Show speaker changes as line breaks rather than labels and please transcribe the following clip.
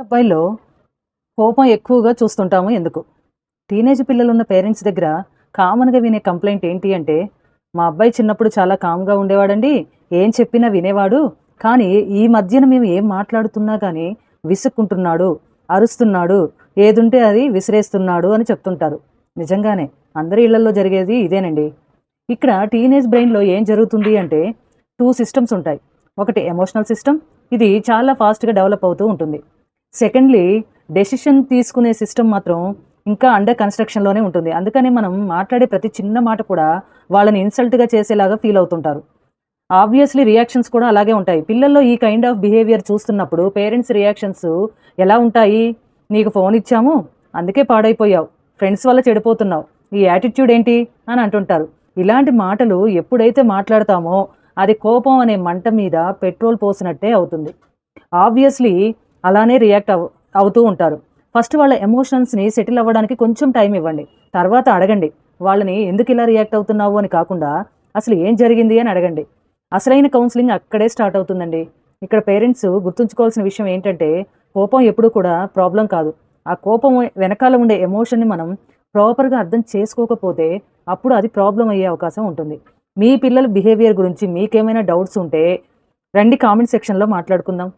అబ్బాయిల్లో కోపం ఎక్కువగా చూస్తుంటాము ఎందుకు? టీనేజ్ పిల్లలున్న పేరెంట్స్ దగ్గర కామన్‌గా వినే కంప్లెయింట్ ఏంటి అంటే, "మా అబ్బాయి చిన్నప్పుడు చాలా కామ్‌గా ఉండేవాడండి. ఏం చెప్పినా వినేవాడు. కానీ ఈ మధ్యన మేము ఏం మాట్లాడుతున్నా గానీ విసుక్కుంటున్నాడు, అరుస్తున్నాడు, ఏదుంటే అది విసిరేస్తున్నాడు" అని చెప్తుంటారు. నిజంగానే అందరి ఇళ్లల్లో జరిగేది ఇదేనండి. ఇక్కడ టీనేజ్ బ్రెయిన్‌లో ఏం జరుగుతుంది అంటే 2 సిస్టమ్స్ ఉంటాయి. ఒకటి ఎమోషనల్ సిస్టమ్. ఇది చాలా ఫాస్ట్‌గా డెవలప్ అవుతూ ఉంటుంది. సెకండ్‌లీ డెసిషన్ తీసుకునే సిస్టమ్ మాత్రం ఇంకా అండర్ కన్‌స్ట్రక్షన్‌లోనే ఉంటుంది. అందుకనే మనం మాట్లాడే ప్రతి చిన్న మాట కూడా వాళ్ళని ఇన్సల్ట్‌గా చేసేలాగా ఫీల్ అవుతుంటారు. ఆబ్వియస్‌లీ రియాక్షన్స్ కూడా అలాగే ఉంటాయి. పిల్లల్లో ఈ కైండ్ ఆఫ్ బిహేవియర్ చూస్తున్నప్పుడు పేరెంట్స్ రియాక్షన్స్ ఎలా ఉంటాయి? "నీకు ఫోన్ ఇచ్చాము, అందుకే పాడైపోయావు. ఫ్రెండ్స్ వల్ల చెడిపోతున్నావు. ఈ యాటిట్యూడ్ ఏంటి?" అని అంటుంటారు. ఇలాంటి మాటలు ఎప్పుడైతే మాట్లాడతామో అది కోపం అనే మంట మీద పెట్రోల్ పోసినట్టే అవుతుంది. ఆబ్వియస్‌లీ అలానే రియాక్ట్ అవుతూ ఉంటారు. ఫస్ట్ వాళ్ళ ఎమోషన్స్‌ని సెటిల్ అవ్వడానికి కొంచెం టైం ఇవ్వండి. తర్వాత అడగండి. వాళ్ళని ఎందుకిలా రియాక్ట్ అవుతున్నావు అని కాకుండా, అసలు ఏం జరిగింది అని అడగండి. అసలైన కౌన్సెలింగ్ అక్కడే స్టార్ట్ అవుతుందండి. ఇక్కడ పేరెంట్స్ గుర్తుంచుకోవాల్సిన విషయం ఏంటంటే, కోపం ఎప్పుడూ కూడా ప్రాబ్లమ్ కాదు. ఆ కోపం వెనకాల ఉండే ఎమోషన్‌ని మనం ప్రాపర్‌గా అర్థం చేసుకోకపోతే, అప్పుడు అది ప్రాబ్లమ్ అయ్యే అవకాశం ఉంటుంది. మీ పిల్లల బిహేవియర్ గురించి మీకేమైనా డౌట్స్ ఉంటే రండి కామెంట్ సెక్షన్‌లో మాట్లాడుకుందాం.